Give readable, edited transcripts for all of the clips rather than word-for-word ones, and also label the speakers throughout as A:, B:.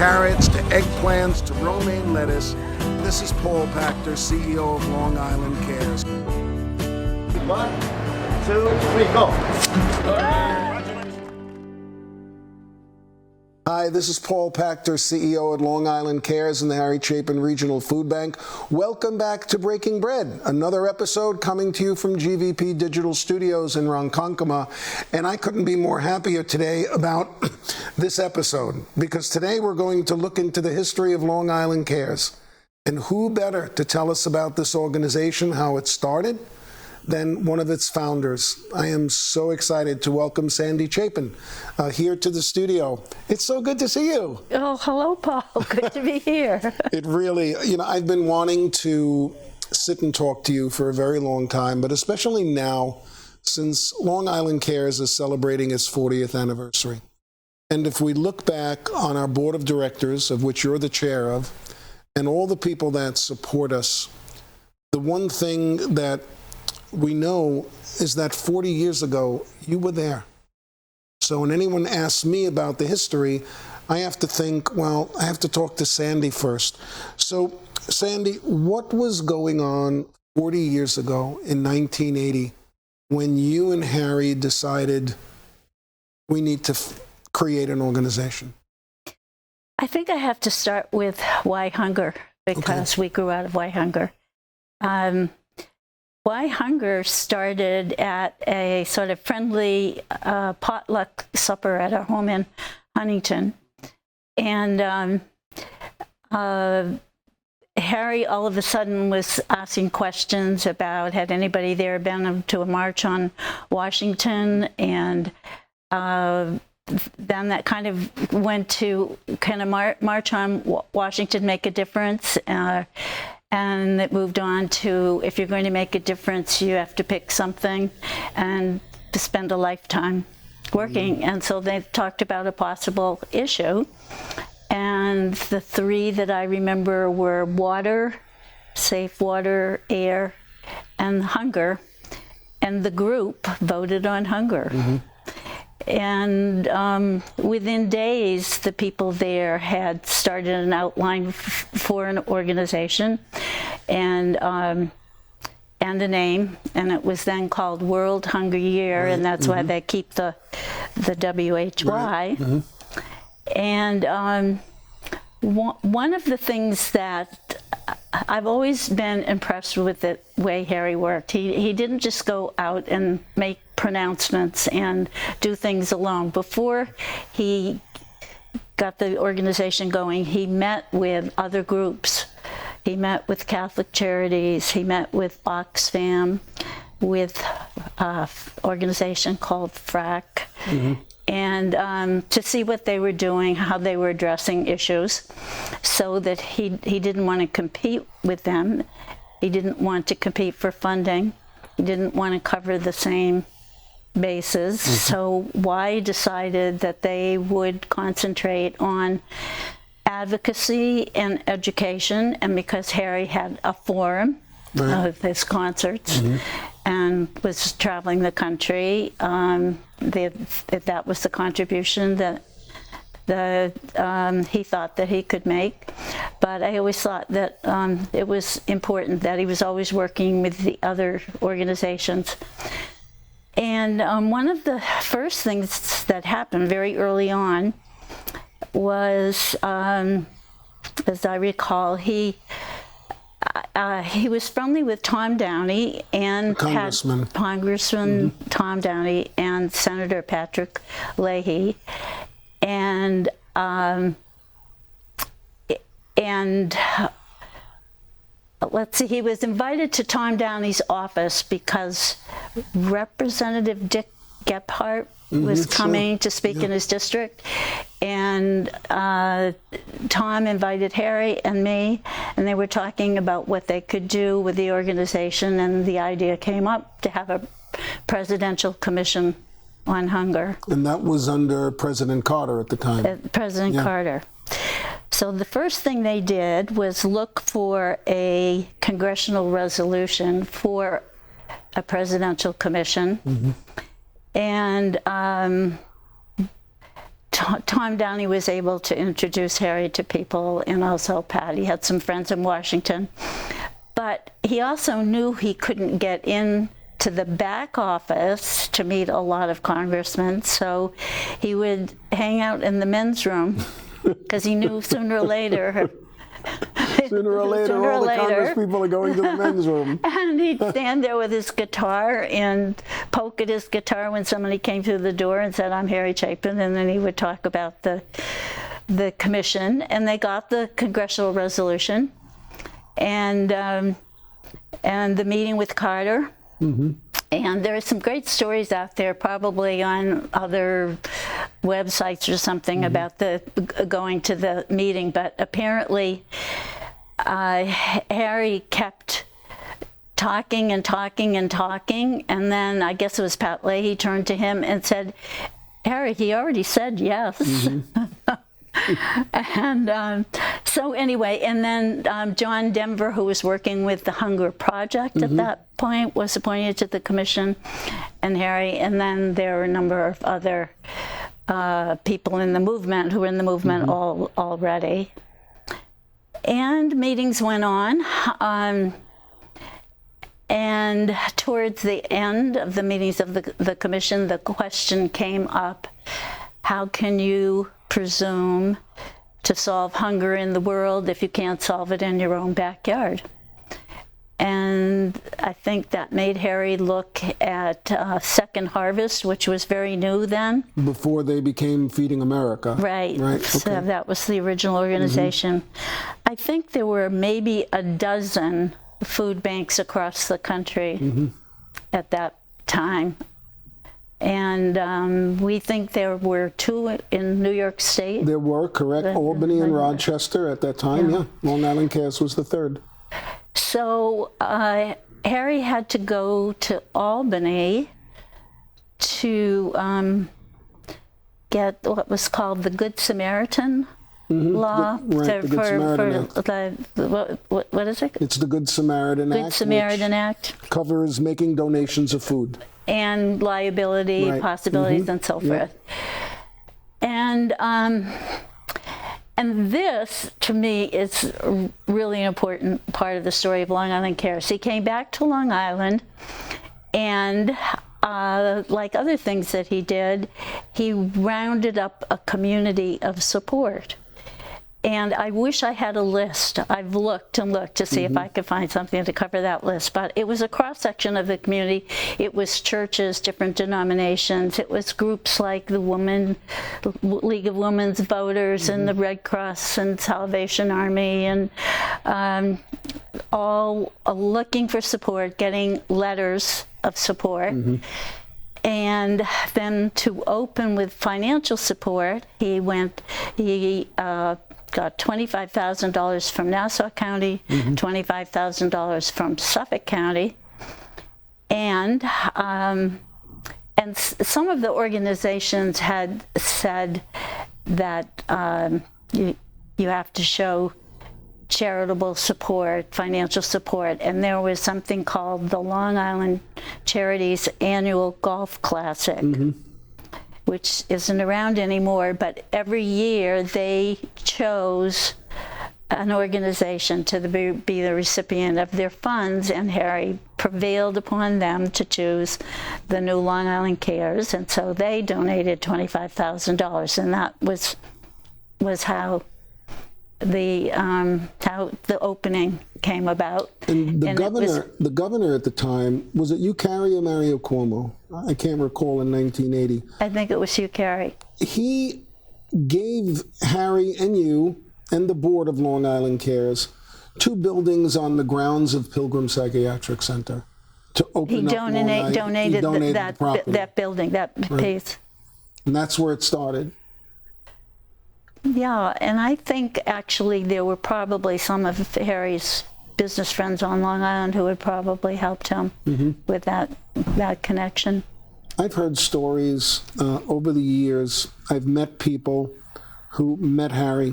A: carrots to eggplants to romaine lettuce. This is Paul Pachter, CEO of Long Island Cares.
B: 1, 2, 3, go.
A: Hi, this is Paul Pachter, CEO at Long Island Cares and the Harry Chapin Regional Food Bank. Welcome back to Breaking Bread, another episode coming to you from GVP Digital Studios in Ronkonkoma. And I couldn't be more happier today about this episode, because today we're going to look into the history of Long Island Cares. And who better to tell us about this organization, how it started, than one of its founders. I am so excited to welcome Sandy Chapin here to the studio. It's so good to see you.
C: Oh, hello, Paul. Good to be here.
A: It really, I've been wanting to sit and talk to you for a very long time, but especially now, since Long Island Cares is celebrating its 40th anniversary. And if we look back on our board of directors, of which you're the chair of, and all the people that support us, the one thing that we know is that 40 years ago, you were there. So when anyone asks me about the history, I have to think, well, I have to talk to Sandy first. So, Sandy, what was going on 40 years ago in 1980 when you and Harry decided we need to create an organization?
C: I think I have to start with why hunger, because we grew out of why hunger. Why Hunger started at a sort of friendly potluck supper at our home in Huntington. And Harry all of a sudden was asking questions about, had anybody there been to a march on Washington? And then that kind of went to, can a march on Washington make a difference? And it moved on to, if you're going to make a difference, you have to pick something and to spend a lifetime working. And so they talked about a possible issue. And the three that I remember were water, safe water, air, and hunger. And the group voted on hunger. Mm-hmm. And within days, the people there had started an outline for an organization and a name, and it was then called World Hunger Year, right. And that's why they keep the WHY. Right. Mm-hmm. And one of the things that I've always been impressed with the way Harry worked. He didn't just go out and make pronouncements and do things alone. Before he got the organization going, he met with other groups. He met with Catholic Charities. He met with Oxfam, with an organization called FRAC. Mm-hmm. And to see what they were doing, how they were addressing issues, so that he didn't want to compete with them. He didn't want to compete for funding. He didn't want to cover the same bases. Mm-hmm. So Y decided that they would concentrate on advocacy and education, and because Harry had a forum of his concerts, mm-hmm. and was traveling the country, that was the contribution that he thought that he could make. But I always thought that it was important that he was always working with the other organizations. And one of the first things that happened very early on was, as I recall, he was friendly with Tom Downey and Congressman mm-hmm. Tom Downey and Senator Patrick Leahy, and let's see, he was invited to Tom Downey's office because Representative Dick Gephardt mm-hmm, was coming to speak in his district, and Tom invited Harry and me, and they were talking about what they could do with the organization, and the idea came up to have a presidential commission on hunger.
A: And that was under President Carter at the time.
C: President Carter. So the first thing they did was look for a congressional resolution for a presidential commission. Mm-hmm. And Tom Downey was able to introduce Harry to people, and also Pat. He had some friends in Washington. But he also knew he couldn't get in to the back office to meet a lot of congressmen, so he would hang out in the men's room because he knew sooner or later
A: all the Congress people are going to the men's room.
C: And he'd stand there with his guitar and poke at his guitar when somebody came through the door and said, "I'm Harry Chapin," and then he would talk about the commission, and they got the congressional resolution, and the meeting with Carter. Mm-hmm. And there are some great stories out there, probably on other websites or something, about the going to the meeting. But apparently, Harry kept talking and talking and talking, and then I guess it was Pat Leahy turned to him and said, "Harry, he already said yes." Mm-hmm. And so anyway, and then John Denver, who was working with the Hunger Project at that point, was appointed to the commission, and Harry, and then there were a number of other people in the movement who were in the movement already. And meetings went on, and towards the end of the meetings of the commission, the question came up, how can you presume to solve hunger in the world if you can't solve it in your own backyard? And I think that made Harry look at Second Harvest, which was very new then.
A: Before they became Feeding America.
C: Right.
A: Okay.
C: So that was the original organization. I think there were maybe a dozen food banks across the country at that time. And we think there were 2 in New York State.
A: There were, correct. Albany and Rochester at that time, yeah. Long Island Cares was the 3rd.
C: So Harry had to go to Albany to get what was called the Good Samaritan Law.
A: The Good Samaritan Act.
C: What is it?
A: It's the Good Samaritan Act.
C: Good Samaritan Act.
A: Covers making donations of food.
C: And liability, possibilities, and so forth. And this, to me, is really an important part of the story of Long Island Cares. He came back to Long Island, and like other things that he did, he rounded up a community of support. And I wish I had a list. I've looked and looked to see if I could find something to cover that list. But it was a cross-section of the community. It was churches, different denominations. It was groups like the League of Women's Voters and the Red Cross and Salvation Army, and all looking for support, getting letters of support. And then to open with financial support, he got $25,000 from Nassau County, $25,000 from Suffolk County, and some of the organizations had said that you have to show charitable support, financial support, and there was something called the Long Island Charities Annual Golf Classic, which isn't around anymore, but every year they chose an organization to be the recipient of their funds, and Harry prevailed upon them to choose the New Long Island Cares, and so they donated $25,000, and that was how the opening came about.
A: And the governor at the time, was it Hugh Carey or Mario Cuomo? I can't recall, in 1980.
C: I think it was Hugh Carey.
A: He gave Harry and you and the board of Long Island Cares 2 buildings on the grounds of Pilgrim Psychiatric Center to open
C: he
A: up
C: donated that building, that piece.
A: And that's where it started.
C: Yeah, and I think actually there were probably some of Harry's business friends on Long Island who had probably helped him with that connection.
A: I've heard stories over the years. I've met people who met Harry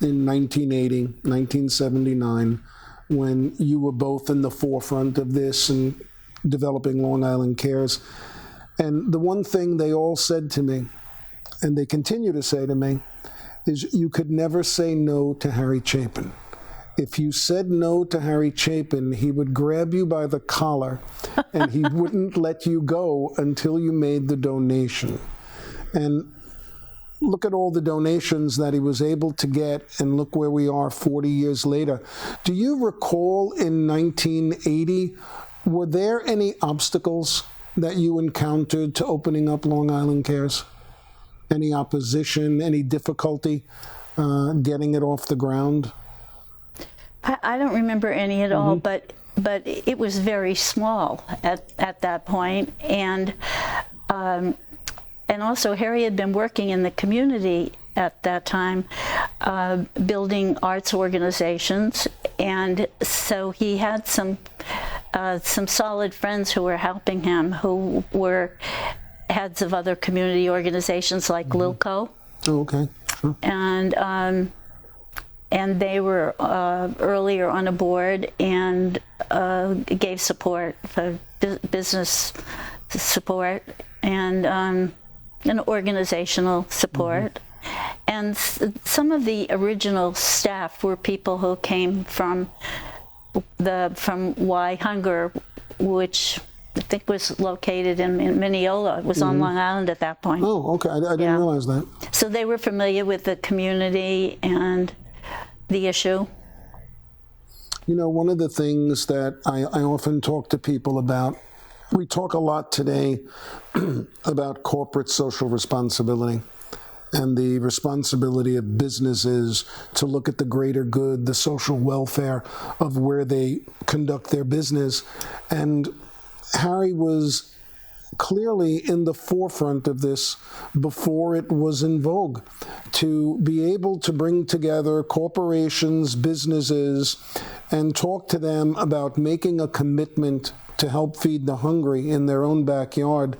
A: in 1980, 1979, when you were both in the forefront of this and developing Long Island Cares. And the one thing they all said to me, and they continue to say to me, is you could never say no to Harry Chapin. If you said no to Harry Chapin, he would grab you by the collar and he wouldn't let you go until you made the donation. And look at all the donations that he was able to get, and look where we are 40 years later. Do you recall in 1980, were there any obstacles that you encountered to opening up Long Island Cares? Any opposition, any difficulty getting it off the ground?
C: I don't remember any at all, but it was very small at that point, and also Harry had been working in the community at that time, building arts organizations, and so he had some solid friends who were helping him, who were heads of other community organizations like Lilco.
A: Oh, okay. Sure.
C: And they were earlier on a board and gave support for business support and organizational support. And some of the original staff were people who came from Y Hunger, which I think was located in Mineola. It was on Long Island at that point.
A: Oh, okay. I didn't realize that.
C: So they were familiar with the community and the issue.
A: You know, one of the things that I often talk to people about, we talk a lot today about corporate social responsibility and the responsibility of businesses to look at the greater good, the social welfare of where they conduct their business. And Harry was clearly in the forefront of this before it was in vogue, to be able to bring together corporations, businesses, and talk to them about making a commitment to help feed the hungry in their own backyard.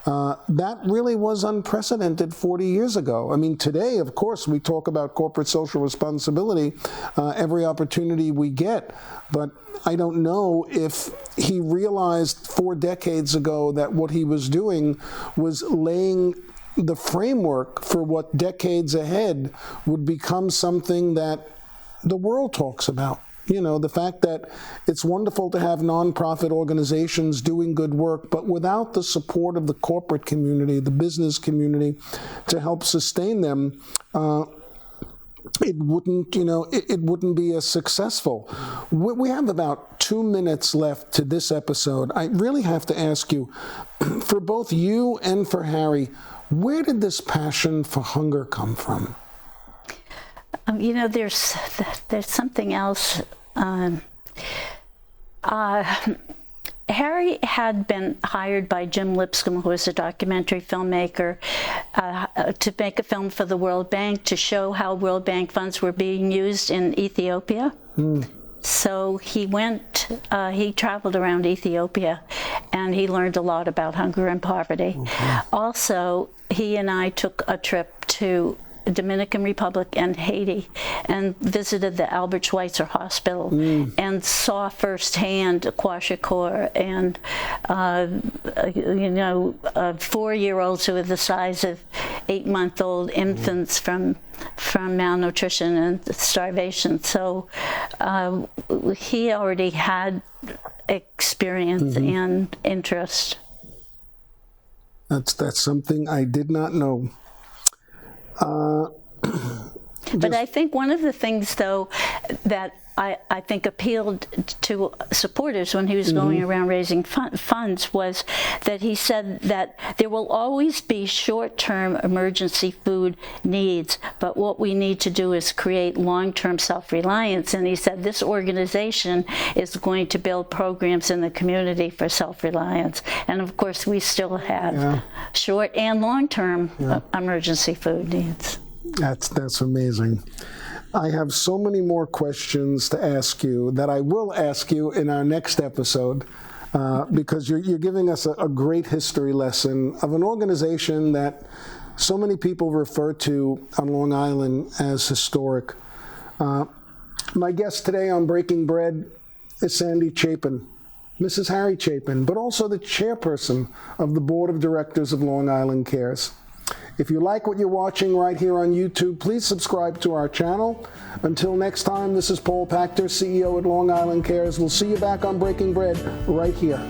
A: That really was unprecedented 40 years ago. I mean, today, of course, we talk about corporate social responsibility every opportunity we get, but I don't know if he realized 4 decades ago that what he was doing was laying the framework for what decades ahead would become something that the world talks about. You know, the fact that it's wonderful to have nonprofit organizations doing good work, but without the support of the corporate community, the business community, to help sustain them, it wouldn't, it wouldn't be as successful. We have about 2 minutes left to this episode. I really have to ask you, for both you and for Harry, where did this passion for hunger come from?
C: There's something else. Harry had been hired by Jim Lipscomb, who was a documentary filmmaker, to make a film for the World Bank to show how World Bank funds were being used in Ethiopia. So he traveled around Ethiopia, and he learned a lot about hunger and poverty. Okay. Also, he and I took a trip to Dominican Republic and Haiti and visited the Albert Schweitzer Hospital and saw firsthand kwashiorkor and 4-year-olds who were the size of 8-month-old infants from malnutrition and starvation. So he already had experience and interest.
A: That's something I did not know.
C: But I think one of the things, though, that I think appealed to supporters when he was going around raising funds was that he said that there will always be short-term emergency food needs, but what we need to do is create long-term self-reliance. And he said this organization is going to build programs in the community for self-reliance. And of course, we still have short and long-term emergency food needs.
A: That's amazing. I have so many more questions to ask you that I will ask you in our next episode, because you're giving us a great history lesson of an organization that so many people refer to on Long Island as historic. My guest today on Breaking Bread is Sandy Chapin, Mrs. Harry Chapin, but also the chairperson of the Board of Directors of Long Island Cares. If you like what you're watching right here on YouTube, please subscribe to our channel. Until next time, this is Paul Pachter, CEO at Long Island Cares. We'll see you back on Breaking Bread right here.